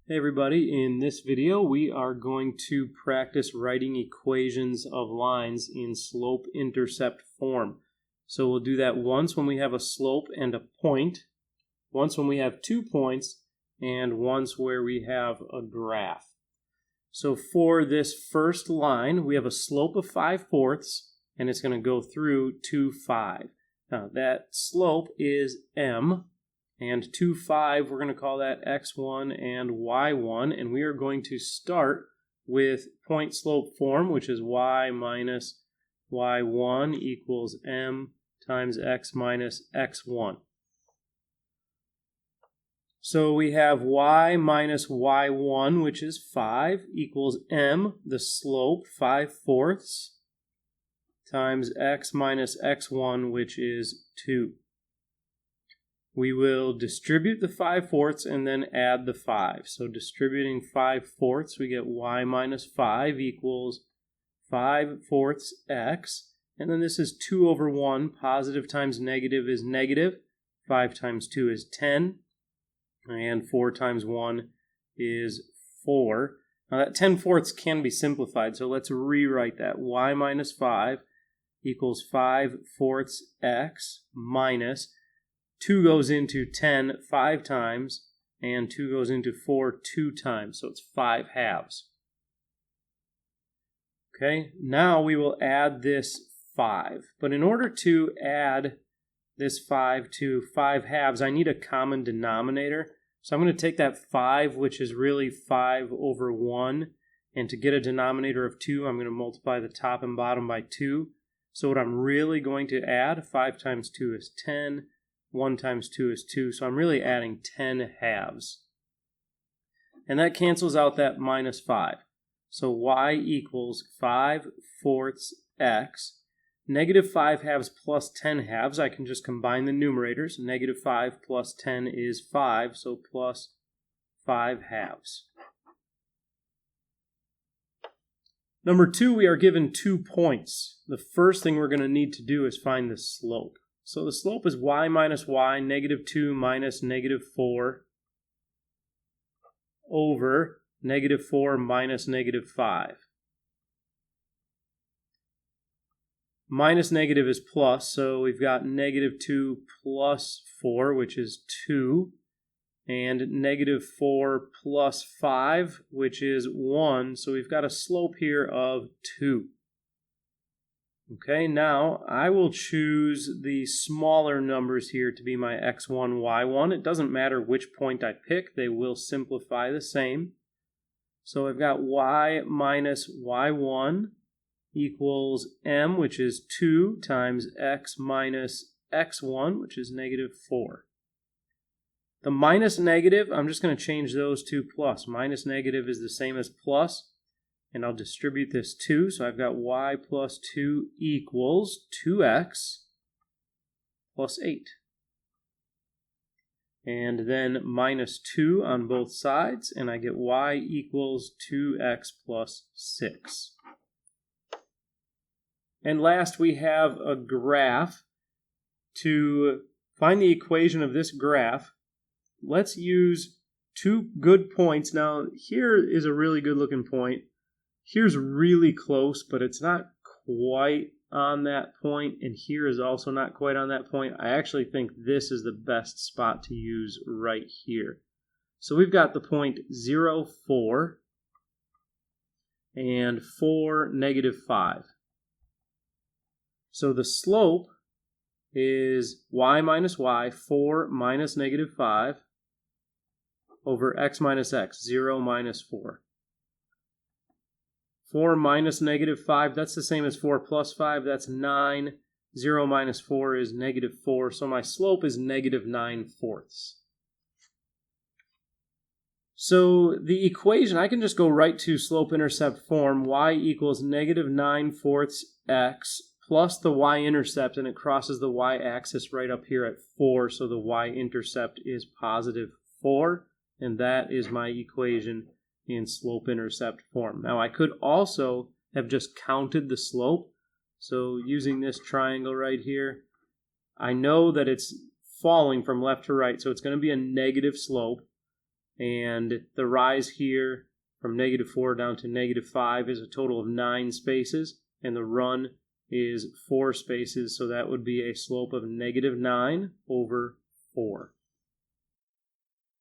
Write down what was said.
Hey everybody, in this video we are going to practice writing equations of lines in slope-intercept form. So we'll do that once when we have a slope and a point, once when we have 2 points, and once where we have a graph. So for this first line we have a slope of 5/4 and it's going to go through 2, 5. Now that slope is m. And 2, 5, we're going to call that x1 and y1, and we are going to start with point slope form, which is y minus y1 equals m times x minus x1. So we have y minus y1, which is 5, equals m, the slope, 5/4, times x minus x1, which is 2. We will distribute the 5/4 and then add the 5. So distributing 5/4, we get y minus 5 equals 5/4 x. And then this is 2 over 1. Positive times negative is negative. 5 times 2 is 10. And 4 times 1 is 4. Now that 10/4 can be simplified, so let's rewrite that. Y minus 5 equals 5/4 x minus 2 goes into 10 5 times, and 2 goes into 4 2 times, so it's 5/2. Okay, now we will add this 5. But in order to add this 5 to 5/2, I need a common denominator. So I'm going to take that 5, which is really 5 over 1, and to get a denominator of 2, I'm going to multiply the top and bottom by 2. So what I'm really going to add, 5 times 2 is 10. 1 times 2 is 2, so I'm really adding 10/2. And that cancels out that minus 5. So y equals 5/4 x. Negative 5/2 plus 10/2, I can just combine the numerators. Negative 5 plus 10 is 5, so plus 5/2. Number 2, we are given 2 points. The first thing we're going to need to do is find the slope. So the slope is y minus y, negative 2 minus negative 4, over negative 4 minus negative 5. Minus negative is plus, so we've got negative 2 plus 4, which is 2, and negative 4 plus 5, which is 1, so we've got a slope here of 2. Okay, now I will choose the smaller numbers here to be my x1, y1. It doesn't matter which point I pick, they will simplify the same. So I've got y minus y1 equals m, which is 2, times x minus x1, which is negative 4. The minus negative, I'm just going to change those to plus. Minus negative is the same as plus. And I'll distribute this 2, so I've got y plus 2 equals 2x plus 8. And then minus 2 on both sides, and I get y equals 2x plus 6. And last we have a graph. To find the equation of this graph, let's use 2 good points. Now here is a really good looking point. Here's really close, but it's not quite on that point, and here is also not quite on that point. I actually think this is the best spot to use right here. So we've got the point 0, 4, and 4, negative 5. So the slope is y minus y, 4 minus negative 5, over x minus x, 0 minus 4. 4 minus negative 5, that's the same as 4 plus 5, that's 9. 0 minus 4 is negative 4, so my slope is negative 9/4. So the equation, I can just go right to slope-intercept form. Y equals negative 9/4 x plus the y-intercept, and it crosses the y-axis right up here at 4, so the y-intercept is positive 4, and that is my equation in slope-intercept form. Now I could also have just counted the slope. So using this triangle right here, I know that it's falling from left to right, so it's going to be a negative slope. And the rise here from -4 down to -5 is a total of 9 spaces, and the run is 4 spaces, so that would be a slope of -9 over 4.